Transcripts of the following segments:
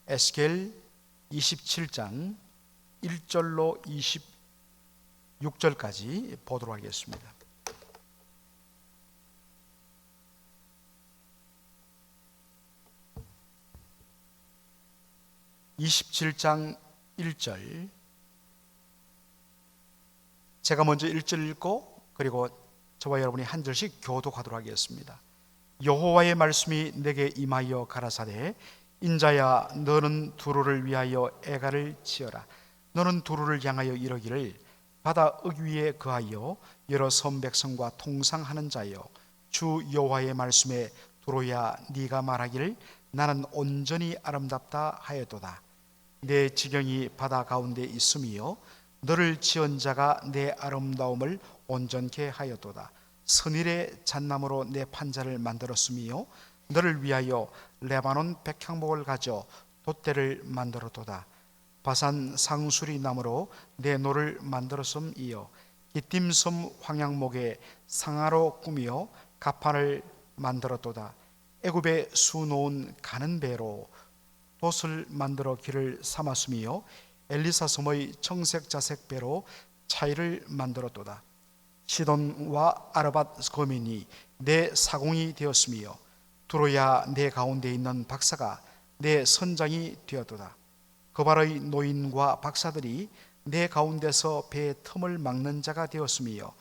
에스겔 27장 1절로 26절까지 보도록 하겠습니다. (27장 1절) 제가 먼저 1절 읽고 그리고 저와 여러분이 한 절씩 교독하도록 하겠습니다. 여호와의 말씀이 내게 임하여 가라사대, 인자야, 너는 두로를 위하여 애가를 지어라. 너는 두로를 향하여 이르기를, 바다 어귀에 거하여 여러 섬 백성과 통상하는 자여, 주 여호와의 말씀에 두로야, 네가 말하기를 나는 온전히 아름답다 하였도다. 내 지경이 바다 가운데 있음이요, 너를 지은 자가 내 아름다움을 온전케 하였도다. 선일의 잣나무로 내 판자를 만들었음이요, 너를 위하여 레바논 백향목을 가져 돛대를 만들었도다. 바산 상수리 나무로 내 노를 만들었음이요, 기띔섬 황양목에 상아로 꾸미어 가판을 만들었도다. 애굽에 수놓은 가는 배로 돛을 만들어 길을 삼았음이요, 엘리사 섬의 청색 자색 배로 차이를 만들었도다. 시돈과 아르밧 거민이 내 사공이 되었으며, 두로야, 내 가운데 있는 박사가 내 선장이 되었도다. 거발의 노인과 박사들이 내 가운데서 배의 틈을 막는 자가 되었으며,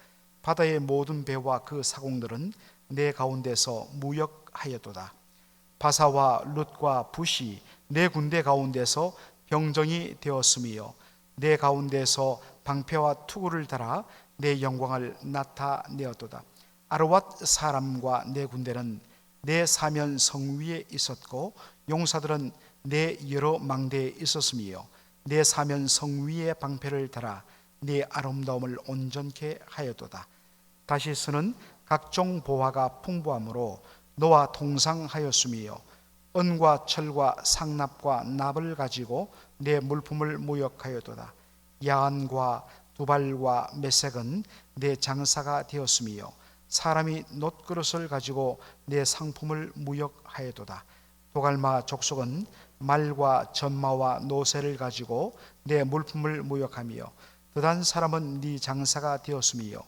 바다의 모든 배와 그 사공들은 내 가운데서 무역하였도다. 바사와 룻과 붓이 내 군대 가운데서 병정이 되었으며, 내 가운데서 방패와 투구를 달아 내 영광을 나타내었도다. 아르왓 사람과 내 군대는 내 사면 성 위에 있었고, 용사들은 내 여러 망대에 있었으며, 내 사면 성 위에 방패를 달아 내 아름다움을 온전케 하였도다. 다시스는 각종 보화가 풍부함으로 너와 동상하였으며, 은과 철과 상납과 납을 가지고 내 물품을 무역하였도다. 야안과 두발과 메색은 내 장사가 되었으며, 사람이 놋그릇을 가지고 내 상품을 무역하였도다. 도갈마 족속은 말과 전마와 노새를 가지고 내 물품을 무역하며, 드단 사람은 네 장사가 되었으며,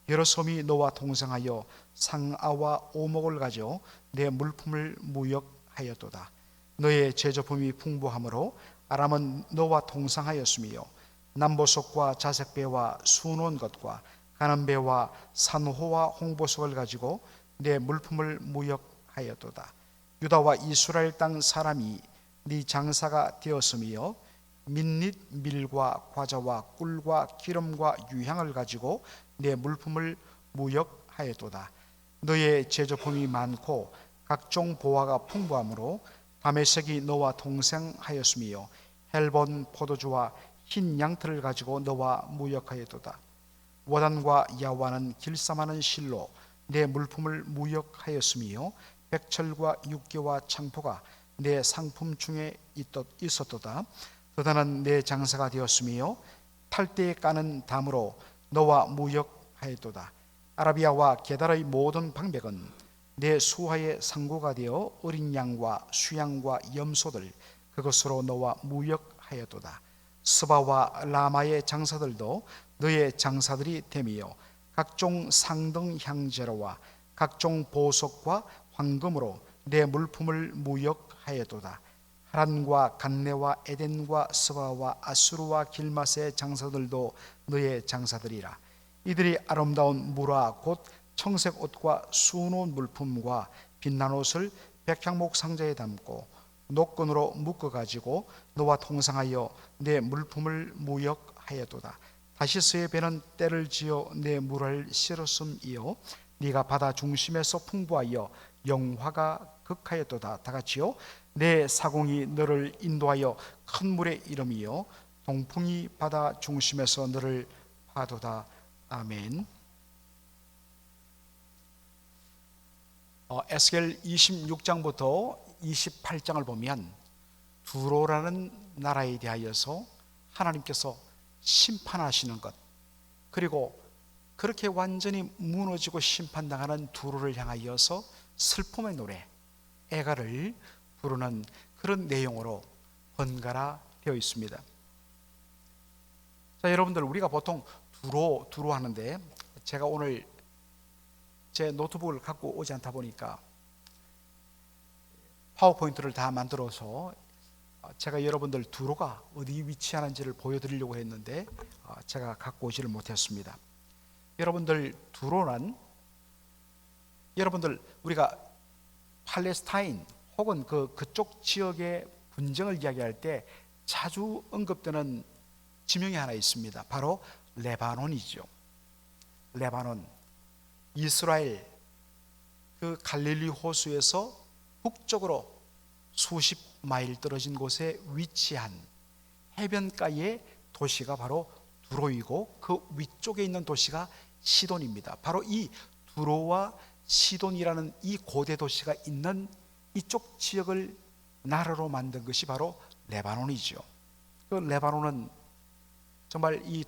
여러 섬이 너와 동성하여 상아와 오목을 가져 내 물품을 무역하였도다. 너의 제조품이 풍부하므로 아람은 너와 동상하였으며, 남보석과 자색배와 수놓은 것과 가는 배와 산호와 홍보석을 가지고 내 물품을 무역하였도다. 유다와 이스라엘 땅 사람이 네 장사가 되었으며, 민닛 밀과 과자와 꿀과 기름과 유향을 가지고 내 물품을 무역하였도다. 너의 제조품이 많고 각종 보화가 풍부하므로 다메섹이 너와 동생하였으며, 헬본 포도주와 흰 양털을 가지고 너와 무역하였도다. 워단과 야와는 길쌈하는 실로 내 물품을 무역하였으며, 백철과 육개와 창포가 내 상품 중에 있었도다. 드단은 내 장사가 되었으며, 탈대에 까는 담으로 너와 무역하였도다. 아라비아와 게달의 모든 방백은 내 수하의 상고가 되어 어린 양과 수양과 염소들 그것으로 너와 무역하였도다. 스바와 라마의 장사들도 너의 장사들이 되며, 각종 상등 향재로와 각종 보석과 황금으로 내 물품을 무역하였도다. 하란과 간네와 에덴과 스바와 아수르와 길맛의 장사들도 너의 장사들이라. 이들이 아름다운 무라 곧 청색 옷과 수놓은 물품과 빛난 옷을 백향목 상자에 담고 노끈으로 묶어가지고 너와 통상하여 내 물품을 무역하였도다. 다시스의 배는 때를 지어 내 물을 실었음이요, 네가 바다 중심에서 풍부하여 영화가 극하였도다. 다같이요, 내 사공이 너를 인도하여 큰 물에 이름이요, 동풍이 바다 중심에서 너를 파도다. 아멘. 에스겔 26장부터 28장을 보면 두로라는 나라에 대하여서 하나님께서 심판하시는 것, 그리고 그렇게 완전히 무너지고 심판당하는 두로를 향하여서 슬픔의 노래, 애가를 부르는 그런 내용으로 번갈아 되어 있습니다. 자, 여러분들, 우리가 보통 두로 하는데, 제가 오늘 제 노트북을 갖고 오지 않다 보니까 파워포인트를 다 만들어서 제가 여러분들 두로가 어디 위치하는지를 보여드리려고 했는데 제가 갖고 오지를 못했습니다. 여러분들, 두로는 여러분들 우리가 팔레스타인 혹은 그쪽 지역의 분쟁을 이야기할 때 자주 언급되는 지명이 하나 있습니다. 바로 레바논이죠. 레바논, 이스라엘 그 갈릴리 호수에서 북쪽으로 수십 마일 떨어진 곳에 위치한 해변가의 도시가 바로 두로이고, 그 위쪽에 있는 도시가 시돈입니다. 바로 이 두로와 시돈이라는 이 고대 도시가 있는 이쪽 지역을 나라로 만든 것이 바로 레바논이죠. 그 레바논은 정말 이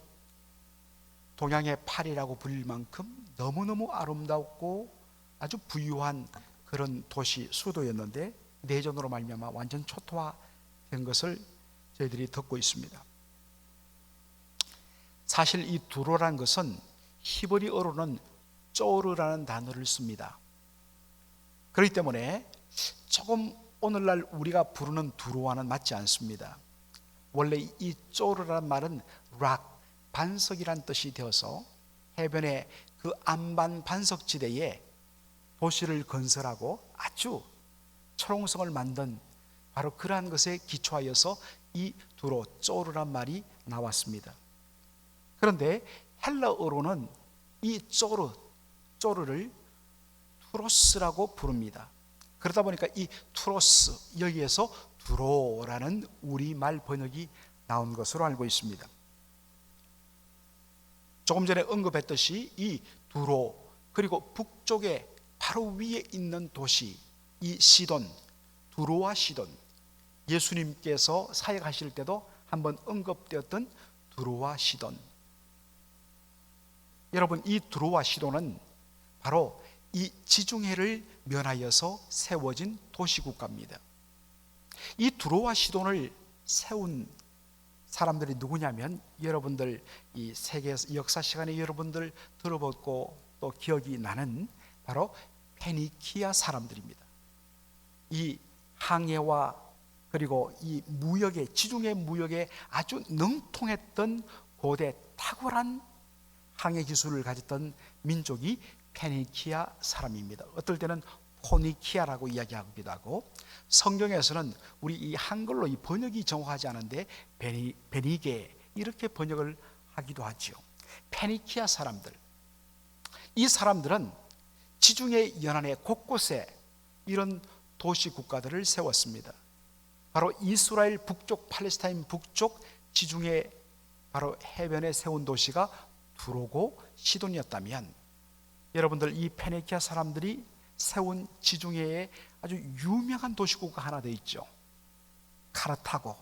동양의 파리라고 불릴 만큼 너무너무 아름답고 아주 부유한 그런 도시, 수도였는데 내전으로 말미암아 완전 초토화된 것을 저희들이 듣고 있습니다. 사실 이 두로라는 것은 히브리어로는 쪼르라는 단어를 씁니다. 그렇기 때문에 조금 오늘날 우리가 부르는 두로와는 맞지 않습니다. 원래 이 쪼르라는 말은 락, 반석이란 뜻이 되어서 해변의 그 안반 반석지대에 도시를 건설하고 아주 초롱성을 만든 바로 그러한 것에 기초하여서 이 두로, 쪼르란 말이 나왔습니다. 그런데 헬라어로는 이 쪼르를 투로스라고 부릅니다. 그러다 보니까 이 투로스, 여기에서 두로라는 우리말 번역이 나온 것으로 알고 있습니다. 조금 전에 언급했듯이 이 두로, 그리고 북쪽에 바로 위에 있는 도시 이 시돈, 두로와 시돈, 예수님께서 사역하실 때도 한번 언급되었던 두로와 시돈. 여러분, 이 두로와 시돈은 바로 이 지중해를 면하여서 세워진 도시국가입니다. 이 두로와 시돈을 세운 사람들이 누구냐면, 여러분들 이 세계 역사 시간에 여러분들 들어보고 또 기억이 나는 바로 페니키아 사람들입니다. 이 항해와 그리고 이 무역에, 지중해 무역에 아주 능통했던 고대 탁월한 항해 기술을 가졌던 민족이 페니키아 사람입니다. 어떨 때는 포니키아라고 이야기하기도 하고, 성경에서는 우리 이 한글로 이 번역이 정확하지 않은데 베니게 이렇게 번역을 하기도 하죠. 페니키아 사람들, 이 사람들은 지중해 연안의 곳곳에 이런 도시 국가들을 세웠습니다. 바로 이스라엘 북쪽, 팔레스타인 북쪽 지중해 바로 해변에 세운 도시가 두로고 시돈이었다면, 여러분들 이 페니키아 사람들이 세운 지중해에 아주 유명한 도시국가 하나 더 있죠. 카르타고.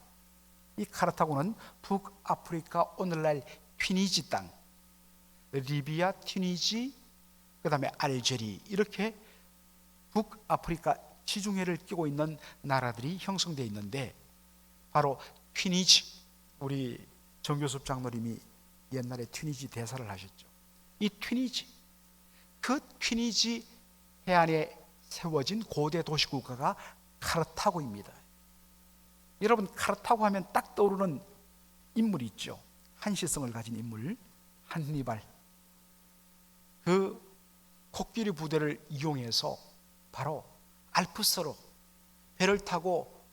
이 카르타고는 북아프리카 오늘날 튀니지 땅, 리비아, 튀니지, 그 다음에 알제리, 이렇게 북아프리카 지중해를 끼고 있는 나라들이 형성되어 있는데, 바로 튀니지, 우리 정교섭 장로님이 옛날에 튀니지 대사를 하셨죠. 이 튀니지, 그 튀니지 해안에 세워진 고대 도시국가가 카르타고입니다. 여러분, 카르타고 하면 딱 떠오르는 인물이 있죠. 한시성을 가진 인물, 한니발. 그 코끼리 부대를 이용해서 바로 알프스로 배를 타고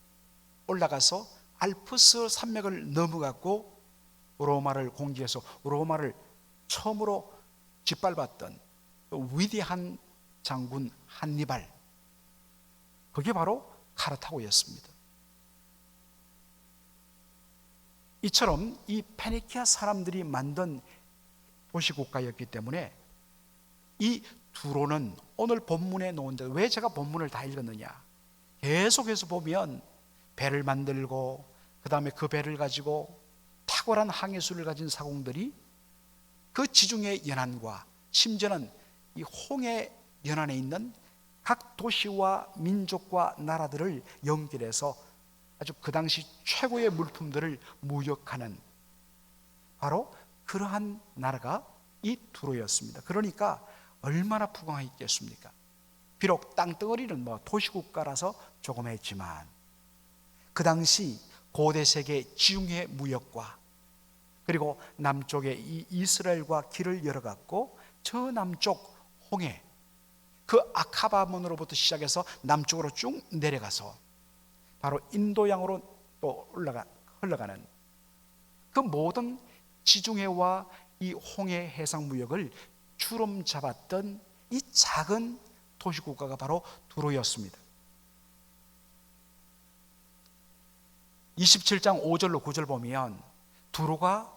올라가서 알프스 산맥을 넘어갔고 로마를 공격해서 로마를 처음으로 짓밟았던 위대한 장군 한니발, 그게 바로 카르타고였습니다. 이처럼 이 페니키아 사람들이 만든 도시국가였기 때문에 이 두로는 오늘 본문에 놓은데, 왜 제가 본문을 다 읽었느냐, 계속해서 보면 배를 만들고 그 다음에 그 배를 가지고 탁월한 항해술을 가진 사공들이 그 지중해 연안과 심지어는 이 홍해 연안에 있는 각 도시와 민족과 나라들을 연결해서 아주 그 당시 최고의 물품들을 무역하는 바로 그러한 나라가 이 두로였습니다. 그러니까 얼마나 부강했겠습니까? 비록 땅덩어리는 도시국가라서 조금 했지만 그 당시 고대 세계 지중해 무역과 그리고 남쪽에 이 이스라엘과 길을 열어갔고 저 남쪽 홍해 그 아카바문으로부터 시작해서 남쪽으로 쭉 내려가서 바로 인도양으로 또 흘러가는 그 모든 지중해와 이 홍해 해상 무역을 주름 잡았던 이 작은 도시국가가 바로 두로였습니다. 27장 5절로 9절 보면 두로가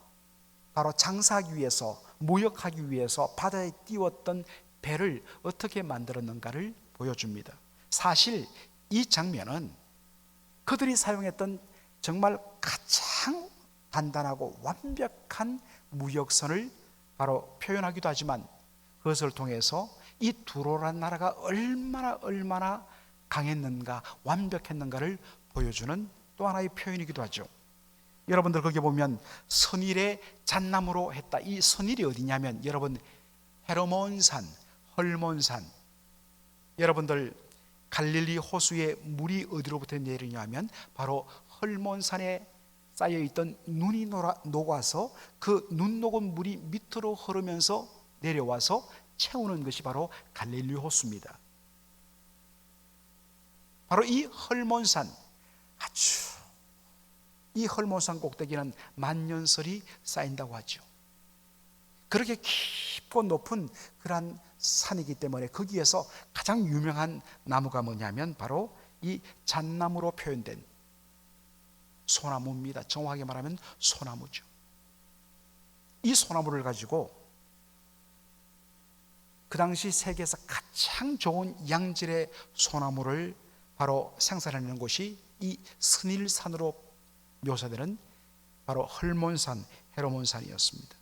바로 장사하기 위해서 무역하기 위해서 바다에 띄웠던 배를 어떻게 만들었는가를 보여줍니다. 사실 이 장면은 그들이 사용했던 정말 가장 단단하고 완벽한 무역선을 바로 표현하기도 하지만 그것을 통해서 이 두로란 나라가 얼마나 강했는가 완벽했는가를 보여주는 또 하나의 표현이기도 하죠. 여러분들 거기 보면 선일의 잣나무로 했다. 이 선일이 어디냐면 여러분 헤르몬산, 헐몬산. 여러분들 갈릴리 호수에 물이 어디로부터 내리냐면 바로 헐몬산에 쌓여있던 눈이 녹아서 그 눈 녹은 물이 밑으로 흐르면서 내려와서 채우는 것이 바로 갈릴리 호수입니다. 바로 이 헐몬산, 이 헐몬산 꼭대기는 만년설이 쌓인다고 하죠. 그렇게 깊고 높은 그러한 산이기 때문에 거기에서 가장 유명한 나무가 뭐냐면 바로 이 잣나무로 표현된 소나무입니다. 정확하게 말하면 소나무죠. 이 소나무를 가지고 그 당시 세계에서 가장 좋은 양질의 소나무를 바로 생산하는 곳이 이 스닐산으로 묘사되는 바로 헐몬산, 헤르몬산이었습니다.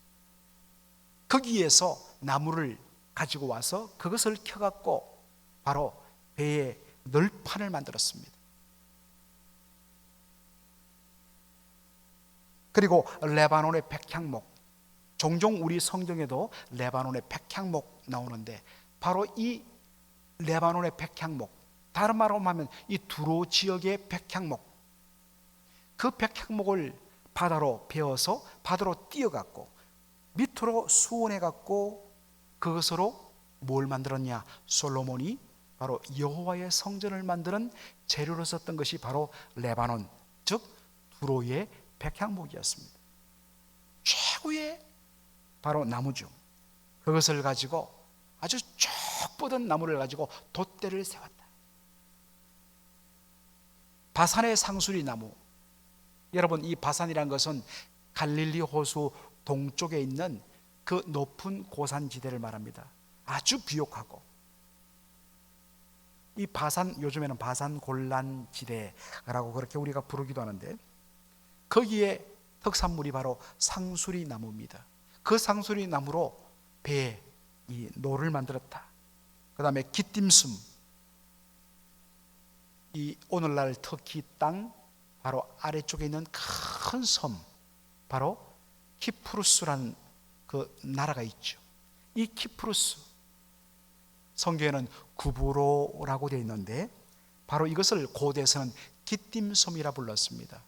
거기에서 나무를 가지고 와서 그것을 켜갖고 바로 배에 널판을 만들었습니다. 그리고 레바논의 백향목, 종종 우리 성경에도 레바논의 백향목 나오는데 바로 이 레바논의 백향목, 다른 말로 하면 이 두로 지역의 백향목, 그 백향목을 바다로 베어서 바다로 띄어갖고 밑으로 수원해갖고 그것으로 뭘 만들었냐? 솔로몬이 바로 여호와의 성전을 만드는 재료로 썼던 것이 바로 레바논, 즉 두로의 백향목이었습니다. 최고의 바로 나무죠. 그것을 가지고 아주 쭉 뻗은 나무를 가지고 돛대를 세웠다. 바산의 상수리 나무. 여러분 이 바산이란 것은 갈릴리 호수 동쪽에 있는 그 높은 고산지대를 말합니다. 아주 비옥하고 이 바산, 요즘에는 바산 곤란 지대라고 그렇게 우리가 부르기도 하는데 거기에 특산물이 바로 상수리 나무입니다. 그 상수리 나무로 배에 이 노를 만들었다. 그 다음에 기띔숨, 이 오늘날 터키 땅 바로 아래쪽에 있는 큰 섬, 바로 키프루스라는 그 나라가 있죠. 이 키프루스, 성경에는 구브로라고 되어 있는데 바로 이것을 고대에서는 기띔섬이라 불렀습니다.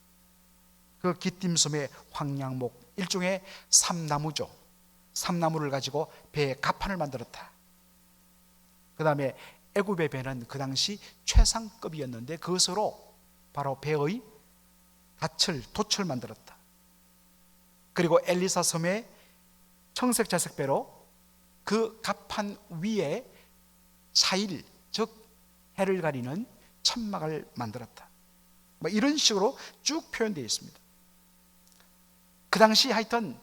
그 기띔섬의 황량목, 일종의 삼나무죠. 삼나무를 가지고 배에 갑판을 만들었다. 그 다음에 애굽의 배는 그 당시 최상급이었는데 그것으로 바로 배의 돛을 만들었다. 그리고 엘리사 섬의 청색 자색 배로 그 갑판 위에 차일, 즉 해를 가리는 천막을 만들었다. 이런 식으로 쭉 표현되어 있습니다. 그 당시 하여튼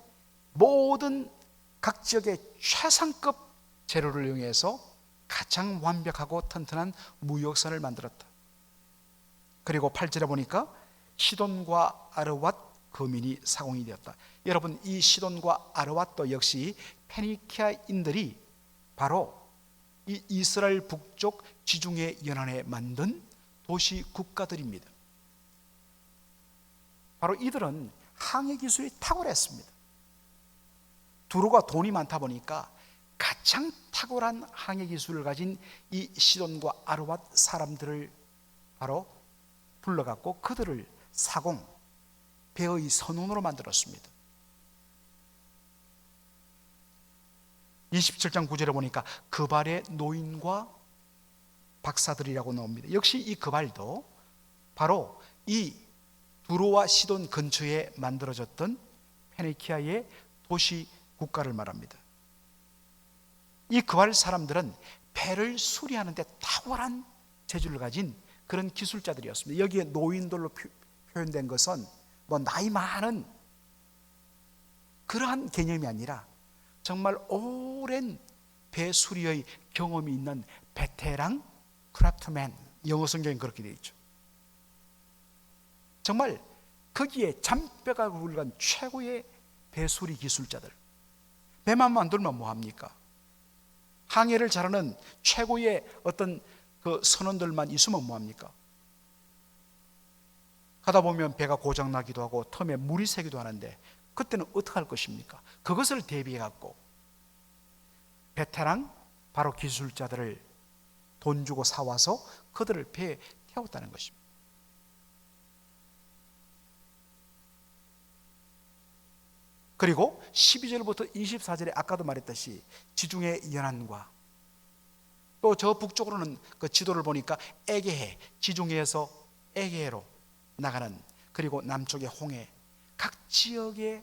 모든 각 지역의 최상급 재료를 이용해서 가장 완벽하고 튼튼한 무역선을 만들었다. 그리고 8절에 보니까 시돈과 아르왓 거민이 사공이 되었다. 여러분 이 시돈과 아르왓도 역시 페니키아인들이 바로 이 이스라엘 북쪽 지중해 연안에 만든 도시 국가들입니다. 바로 이들은 항해 기술이 탁월했습니다. 두로가 돈이 많다 보니까 가장 탁월한 항해 기술을 가진 이 시돈과 아르밧 사람들을 바로 불러갖고 그들을 사공, 배의 선원으로 만들었습니다. 27장 9절에 보니까 그발의 노인과 박사들이라고 나옵니다. 역시 이 그발도 바로 이 두로와 시돈 근처에 만들어졌던 페니키아의 도시 국가를 말합니다. 이 그발 사람들은 배를 수리하는 데 탁월한 재주를 가진 그런 기술자들이었습니다. 여기에 노인들로 표현된 것은 뭐 나이 많은 그러한 개념이 아니라 정말 오랜 배 수리의 경험이 있는 베테랑 크래프트맨, 영어 성경엔 그렇게 되어 있죠. 정말 거기에 잔뼈가 굵은 최고의 배수리 기술자들. 배만 만들면 뭐합니까? 항해를 잘하는 최고의 어떤 그 선원들만 있으면 뭐합니까? 가다 보면 배가 고장나기도 하고 텀에 물이 새기도 하는데 그때는 어떻게 할 것입니까? 그것을 대비해 갖고 베테랑 바로 기술자들을 돈 주고 사와서 그들을 배에 태웠다는 것입니다. 그리고 12절부터 24절에 아까도 말했듯이 지중해 연안과 또 저 북쪽으로는 그 지도를 보니까 에게해, 지중해에서 에게해로 나가는, 그리고 남쪽의 홍해, 각 지역의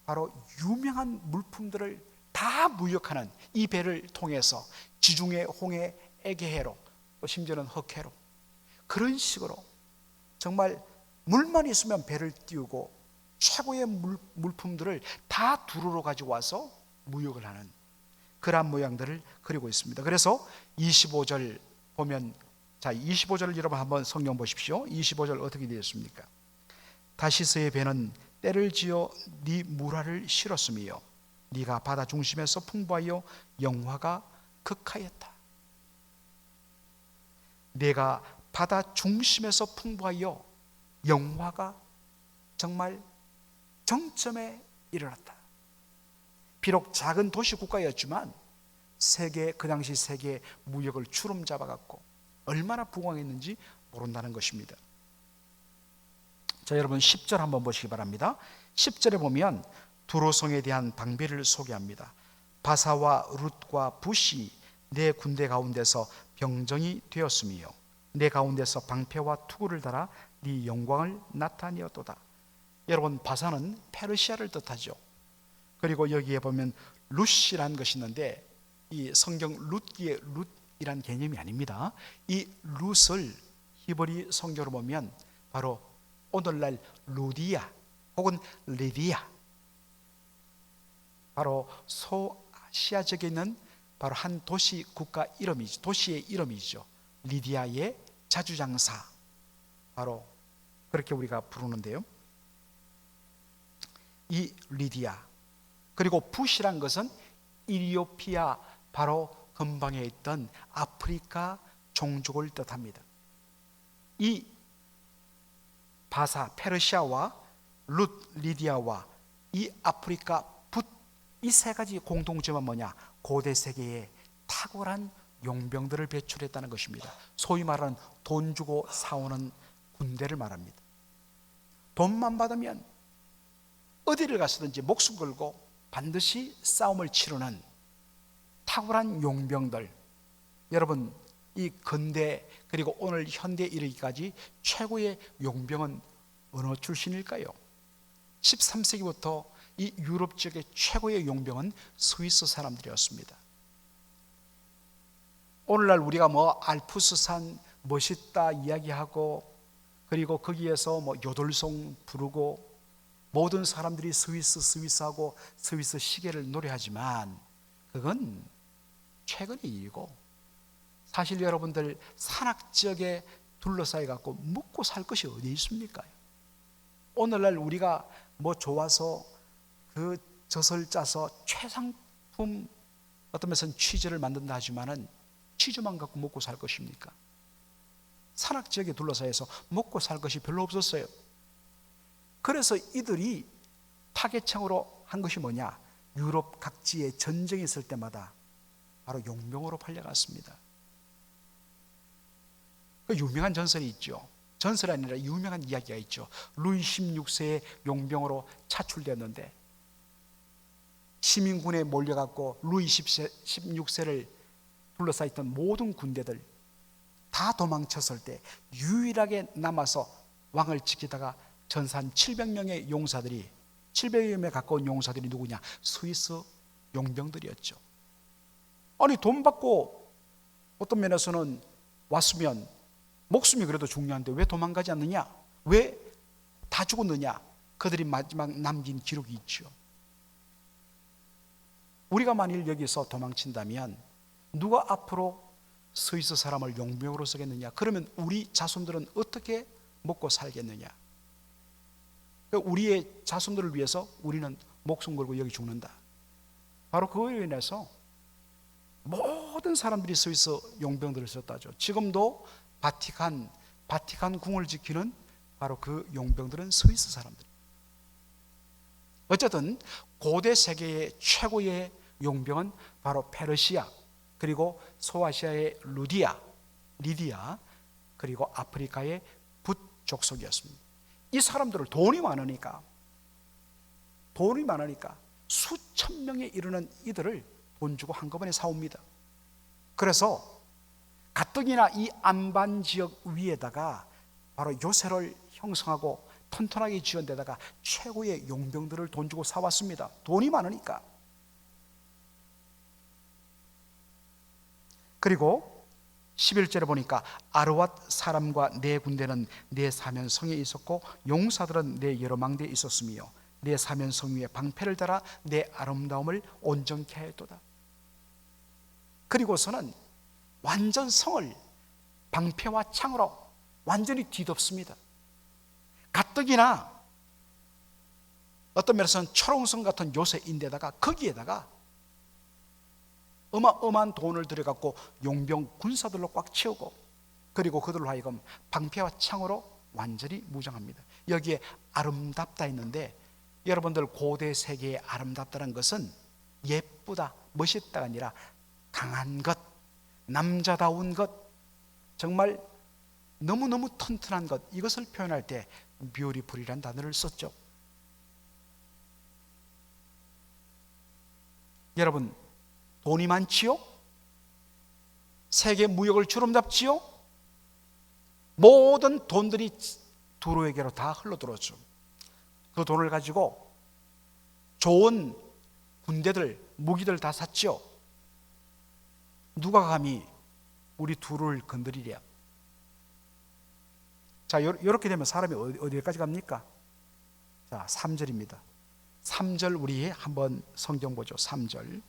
바로 유명한 물품들을 다 무역하는 이 배를 통해서 지중해, 홍해, 에게해로, 또 심지어는 흑해로, 그런 식으로 정말 물만 있으면 배를 띄우고 최고의 물품들을 다 두루로 가지고 와서 무역을 하는 그러한 모양들을 그리고 있습니다. 그래서 25절 보면, 자 25절을 여러분 한번 성경 보십시오. 25절 어떻게 되어 있습니까? 다시스의 배는 때를 지어 네 무라를 실었으며 네가 바다 중심에서 풍부하여 영화가 극하였다. 네가 바다 중심에서 풍부하여 영화가 정말 정점에 이르렀다. 비록 작은 도시 국가였지만 그 당시 세계의 무역을 주름 잡아갖고 얼마나 부강했는지 모른다는 것입니다. 자, 여러분 10절 한번 보시기 바랍니다. 10절에 보면 두로성에 대한 방비를 소개합니다. 바사와 룻과 붓이 내 군대 가운데서 병정이 되었으며 내 가운데서 방패와 투구를 달아 네 영광을 나타내었도다. 여러분 바사는 페르시아를 뜻하죠. 그리고 여기에 보면 룻이라는 것이 있는데 이 성경 룻기의 룻이란 개념이 아닙니다. 이 룻을 히브리 성경으로 보면 바로 오늘날 루디아 혹은 리디아, 바로 소아시아 지역에 있는 바로 한 도시 국가 이름이죠. 도시의 이름이죠. 리디아의 자주장사, 바로 그렇게 우리가 부르는데요. 이 리디아, 그리고 붓이란 것은 이리오피아, 바로 근방에 있던 아프리카 종족을 뜻합니다. 이 바사, 페르시아와 룻, 리디아와 이 아프리카, 붓, 이 세 가지 공통점은 뭐냐? 고대 세계에 탁월한 용병들을 배출했다는 것입니다. 소위 말하는 돈 주고 사오는 군대를 말합니다. 돈만 받으면 어디를 가서든지 목숨 걸고 반드시 싸움을 치르는 탁월한 용병들. 여러분 이 근대 그리고 오늘 현대에 이르기까지 최고의 용병은 어느 출신일까요? 13세기부터 이 유럽 지역의 최고의 용병은 스위스 사람들이었습니다. 오늘날 우리가 뭐 알프스산 멋있다 이야기하고 그리고 거기에서 뭐 요돌송 부르고 모든 사람들이 스위스하고 스위스 시계를 노래하지만 그건 최근의 일이고, 사실 여러분들 산악지역에 둘러싸여 갖고 먹고 살 것이 어디 있습니까? 오늘날 우리가 뭐 좋아서 그 젖을 짜서 최상품 어떤 면에서는 치즈를 만든다 하지만은 치즈만 갖고 먹고 살 것입니까? 산악지역에 둘러싸여서 먹고 살 것이 별로 없었어요. 그래서 이들이 타겟층으로 한 것이 뭐냐? 유럽 각지에 전쟁이 있을 때마다 바로 용병으로 팔려갔습니다. 그 유명한 전설이 있죠. 전설이 아니라 유명한 이야기가 있죠. 루이 16세의 용병으로 차출되었는데 시민군에 몰려갖고 루이 16세를 둘러싸있던 모든 군대들 다 도망쳤을 때 유일하게 남아서 왕을 지키다가 전사한 700명의 용사들이 700여 명에 가까운 용사들이 누구냐? 스위스 용병들이었죠. 아니 돈 받고 어떤 면에서는 왔으면 목숨이 그래도 중요한데 왜 도망가지 않느냐? 왜 다 죽었느냐? 그들이 마지막 남긴 기록이 있죠. 우리가 만일 여기서 도망친다면 누가 앞으로 스위스 사람을 용병으로 쓰겠느냐? 그러면 우리 자손들은 어떻게 먹고 살겠느냐? 우리의 자손들을 위해서 우리는 목숨 걸고 여기 죽는다. 바로 그거에 인해서 모든 사람들이 스위스 용병들을 썼다죠. 지금도 바티칸 궁을 지키는 바로 그 용병들은 스위스 사람들. 어쨌든 고대 세계의 최고의 용병은 바로 페르시아, 그리고 소아시아의 리디아, 그리고 아프리카의 붓 족속이었습니다. 이 사람들을 돈이 많으니까 수천 명에 이르는 이들을 돈 주고 한꺼번에 사옵니다. 그래서 가뜩이나 이 안반 지역 위에다가 바로 요새를 형성하고 튼튼하게 지은 데다가 최고의 용병들을 돈 주고 사왔습니다. 돈이 많으니까. 그리고 11절에 보니까 아르왓 사람과 네 군대는 네 사면 성에 있었고 용사들은 네 여러 망대에 있었으며 네 사면 성 위에 방패를 달아 네 아름다움을 온전케 하였도다. 그리고서는 완전 성을 방패와 창으로 완전히 뒤덮습니다. 가뜩이나 어떤 면에서는 초롱성 같은 요새인데다가 거기에다가 어마어마한 돈을 들여갖고 용병 군사들로 꽉 채우고, 그리고 그들로 하여금 방패와 창으로 완전히 무장합니다. 여기에 아름답다 했는데, 여러분들 고대 세계의 아름답다는 것은 예쁘다, 멋있다가 아니라 강한 것, 남자다운 것, 정말 너무너무 튼튼한 것, 이것을 표현할 때 뷰티풀이라는 단어를 썼죠. 여러분, 돈이 많지요? 세계 무역을 주름잡지요? 모든 돈들이 두로에게로 다 흘러들었죠. 그 돈을 가지고 좋은 군대들, 무기들 다 샀지요. 누가 감히 우리 두루를 건드리랴? 자, 이렇게 되면 사람이 어디까지 갑니까? 자, 3절입니다. 3절 우리 한번 성경 보죠. 3절.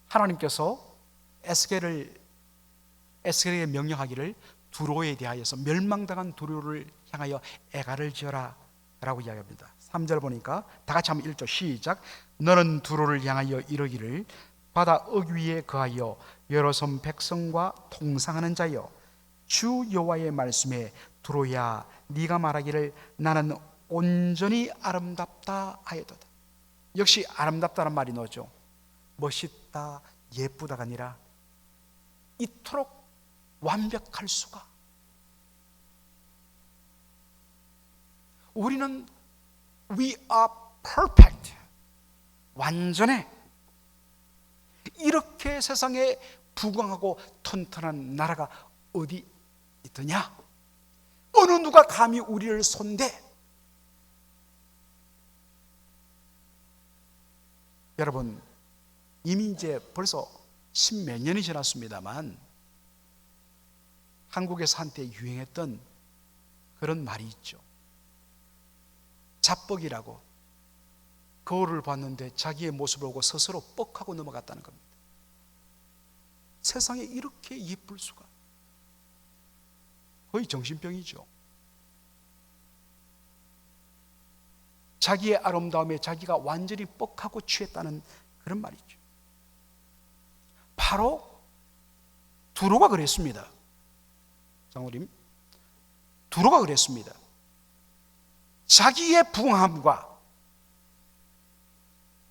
하나님께서 에스겔에게 명령하기를 두로에 대하여서 멸망당한 두로를 향하여 애가를 지어라 라고 이야기합니다. 3절 보니까 다 같이 한번 읽죠. 시작. 너는 두로를 향하여 이르기를 바다 어귀 위에 거하여 여러 섬 백성과 통상하는 자여, 주 여호와의 말씀에 두로야 네가 말하기를 나는 온전히 아름답다 하였도다. 역시 아름답다는 말이 나오죠. 멋있다, 예쁘다가 아니라 이토록 완벽할 수가. 우리는 We are perfect, 완전해. 이렇게 세상에 부강하고 튼튼한 나라가 어디 있더냐? 어느 누가 감히 우리를 손대? 여러분, 이미 이제 벌써 십몇 년이 지났습니다만 한국에서 한때 유행했던 그런 말이 있죠. 자뻑이라고. 거울을 봤는데 자기의 모습을 보고 스스로 뻑하고 넘어갔다는 겁니다. 세상에 이렇게 예쁠 수가. 거의 정신병이죠. 자기의 아름다움에 자기가 완전히 뻑하고 취했다는 그런 말이죠. 바로 두로가 그랬습니다. 장로님, 두로가 그랬습니다. 자기의 부강함과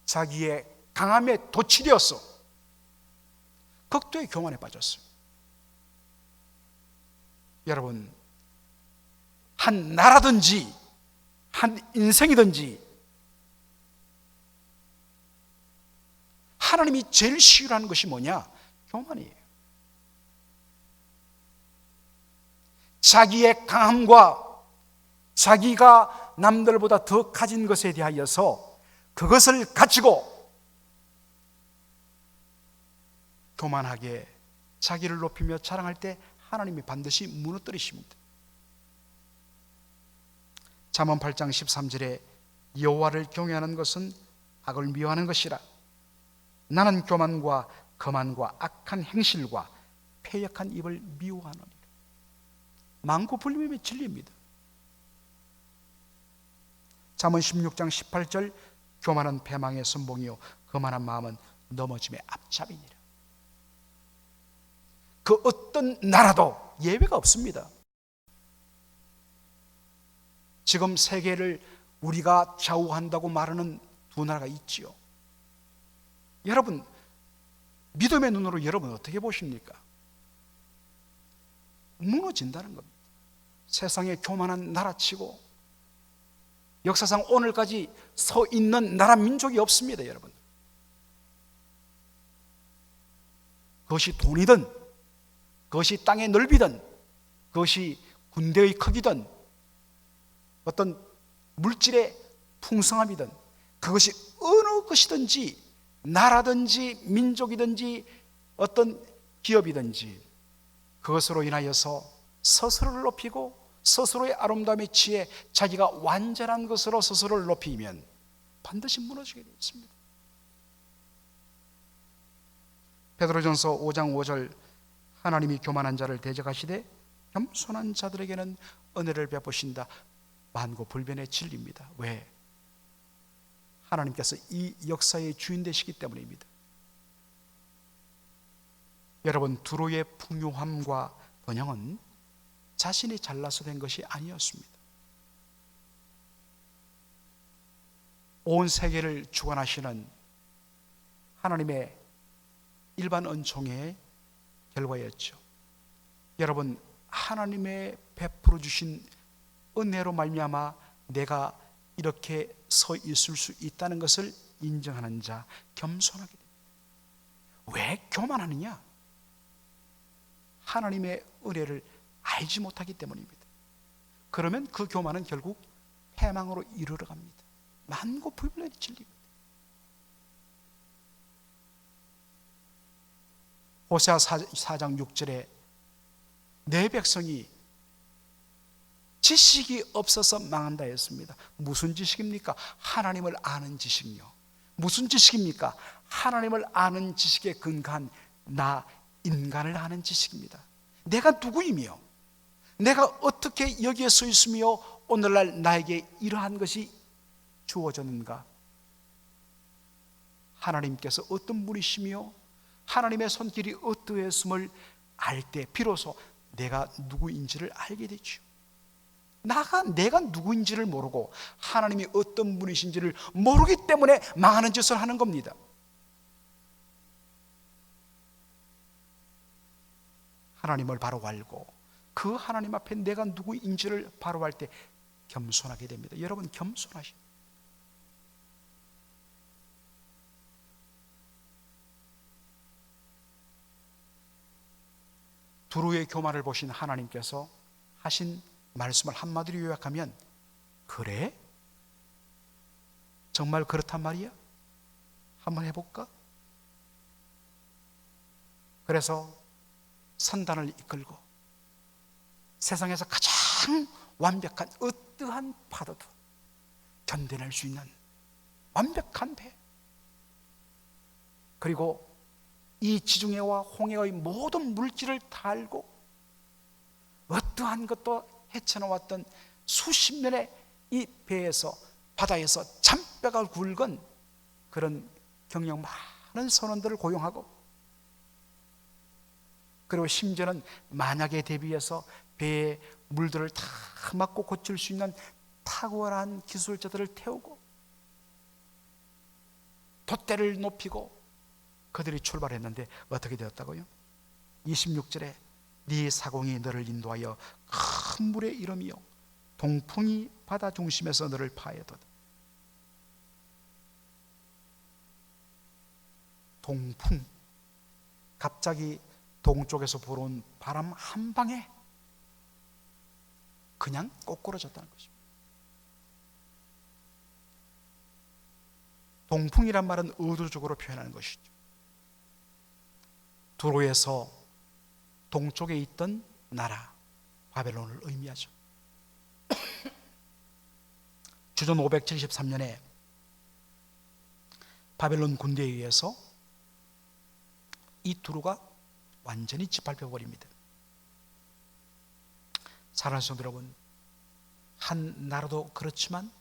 자기의 강함에 도취되었어 극도의 교만에 빠졌어요. 여러분, 한 나라든지 한 인생이든지 하나님이 제일 싫어하는 것이 뭐냐? 교만이에요. 자기의 강함과 자기가 남들보다 더 가진 것에 대하여서 그것을 가지고 교만하게 자기를 높이며 자랑할 때 하나님이 반드시 무너뜨리십니다. 잠언 8장 13절에 여호와를 경외하는 것은 악을 미워하는 것이라. 나는 교만과 거만과 악한 행실과 패역한 입을 미워하노니. 만고불림의 진리입니다. 잠언 16장 18절 교만은 패망의 선봉이요 거만한 마음은 넘어짐의 앞잡이니라. 그 어떤 나라도 예외가 없습니다. 지금 세계를 우리가 좌우한다고 말하는 두 나라가 있지요. 여러분, 믿음의 눈으로 여러분 어떻게 보십니까? 무너진다는 겁니다. 세상에 교만한 나라치고 역사상 오늘까지 서 있는 나라 민족이 없습니다, 여러분. 그것이 돈이든 그것이 땅의 넓이든 그것이 군대의 크기든 어떤 물질의 풍성함이든 그것이 어느 것이든지 나라든지 민족이든지 어떤 기업이든지 그것으로 인하여서 스스로를 높이고 스스로의 아름다움에 취해 자기가 완전한 것으로 스스로를 높이면 반드시 무너지게 되어 있습니다. 베드로전서 5장 5절 하나님이 교만한 자를 대적하시되 겸손한 자들에게는 은혜를 베푸신다. 만고불변의 진리입니다. 왜? 하나님께서 이 역사의 주인 되시기 때문입니다. 여러분, 두로의 풍요함과 번영은 자신이 잘나서 된 것이 아니었습니다. 온 세계를 주관하시는 하나님의 일반 은총의 결과였죠. 여러분, 하나님의 베풀어 주신 은혜로 말미암아 내가 이렇게 서 있을 수 있다는 것을 인정하는 자, 겸손하게 됩니다. 왜 교만하느냐? 하나님의 은혜를 알지 못하기 때문입니다. 그러면 그 교만은 결국 패망으로 이르러 갑니다. 만고불변의 진리입니다. 호세아 4장 6절에 내 백성이 지식이 없어서 망한다 했습니다. 무슨 지식입니까? 하나님을 아는 지식이요. 무슨 지식입니까? 하나님을 아는 지식에 근거한 나 인간을 아는 지식입니다. 내가 누구이며 내가 어떻게 여기에 서 있으며 오늘날 나에게 이러한 것이 주어졌는가? 하나님께서 어떤 분이시며 하나님의 손길이 어떠했음을 알 때 비로소 내가 누구인지를 알게 되죠. 내가 누구인지를 모르고 하나님이 어떤 분이신지를 모르기 때문에 망하는 짓을 하는 겁니다. 하나님을 바로 알고 그 하나님 앞에 내가 누구인지를 바로 알 때 겸손하게 됩니다. 여러분, 겸손하십시오. 두루의 교만을 보신 하나님께서 하신 말씀을 한마디로 요약하면, 그래? 정말 그렇단 말이야? 한번 해볼까? 그래서 선단을 이끌고 세상에서 가장 완벽한 어떠한 파도도 견뎌낼 수 있는 완벽한 배, 그리고 이 지중해와 홍해의 모든 물질을 다 알고 어떠한 것도 헤쳐나왔던 수십 년의 이 배에서 바다에서 잔뼈가 굵은 그런 경력 많은 선원들을 고용하고, 그리고 심지어는 만약에 대비해서 배의 물들을 다 막고 고칠 수 있는 탁월한 기술자들을 태우고 돛대를 높이고 그들이 출발했는데 어떻게 되었다고요? 26절에 네 사공이 너를 인도하여 큰 물에 이름이요 동풍이 바다 중심에서 너를 파해도다. 동풍, 갑자기 동쪽에서 불어온 바람 한 방에 그냥 꼬꾸러졌다는 것입니다. 동풍이란 말은 의도적으로 표현하는 것이죠. 두로에서 동쪽에 있던 나라 바벨론을 의미하죠. 주전 573년에 바벨론 군대에 의해서 이 두로가 완전히 짓밟혀 버립니다. 사랑하는 성도 여러분, 한 나라도 그렇지만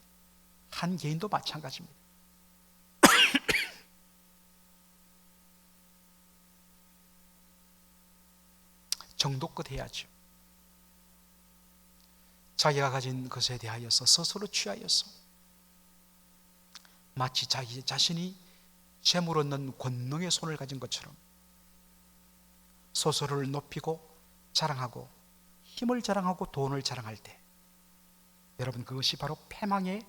한 개인도 마찬가지입니다. 정도껏 해야죠. 자기가 가진 것에 대하여서 스스로 취하여서 마치 자기 자신이 재물 얻는 권능의 손을 가진 것처럼 스스로를 높이고 자랑하고 힘을 자랑하고 돈을 자랑할 때 여러분 그것이 바로 패망의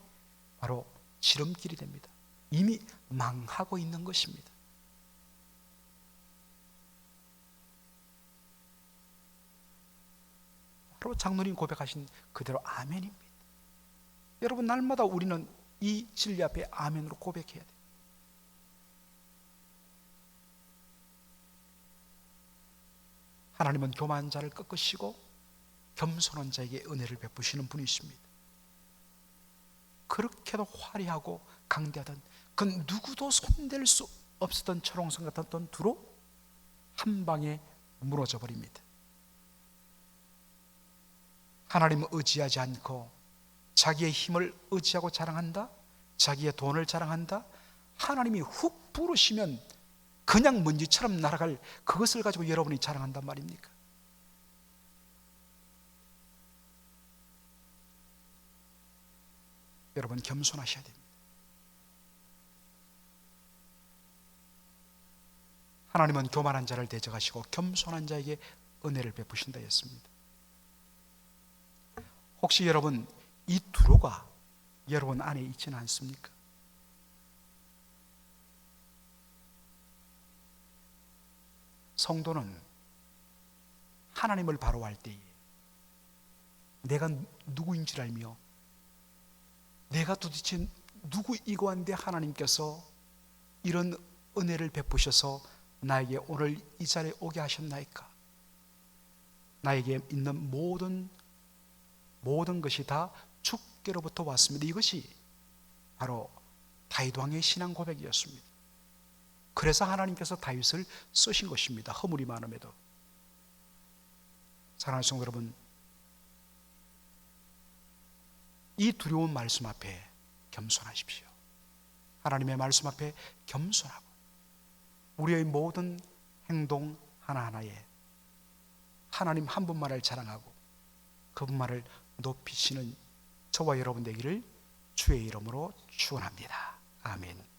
바로 지름길이 됩니다. 이미 망하고 있는 것입니다. 바로 장로님 고백하신 그대로 아멘입니다. 여러분 날마다 우리는 이 진리 앞에 아멘으로 고백해야 돼요. 하나님은 교만한 자를 꺾으시고 겸손한 자에게 은혜를 베푸시는 분이십니다. 그렇게도 화려하고 강대하던 그 누구도 손댈 수 없었던 철옹성 같았던 두로 한 방에 무너져 버립니다. 하나님을 의지하지 않고 자기의 힘을 의지하고 자랑한다, 자기의 돈을 자랑한다, 하나님이 훅 부르시면 그냥 먼지처럼 날아갈 그것을 가지고 여러분이 자랑한단 말입니까? 여러분 겸손하셔야 됩니다. 하나님은 교만한 자를 대적하시고 겸손한 자에게 은혜를 베푸신다 했습니다. 혹시 여러분 이 두로가 여러분 안에 있지는 않습니까? 성도는 하나님을 바로할 때에 내가 누구인 줄 알며 내가 도대체 누구이고 한데 하나님께서 이런 은혜를 베푸셔서 나에게 오늘 이 자리에 오게 하셨나이까? 나에게 있는 모든 것이 다 주께로부터 왔습니다. 이것이 바로 다윗 왕의 신앙 고백이었습니다. 그래서 하나님께서 다윗을 쓰신 것입니다. 허물이 많음에도. 사랑하는 성도 여러분, 이 두려운 말씀 앞에 겸손하십시오. 하나님의 말씀 앞에 겸손하고 우리의 모든 행동 하나하나에 하나님 한 분만을 자랑하고 그분만을 높이시는 저와 여러분 되기를 주의 이름으로 축원합니다. 아멘.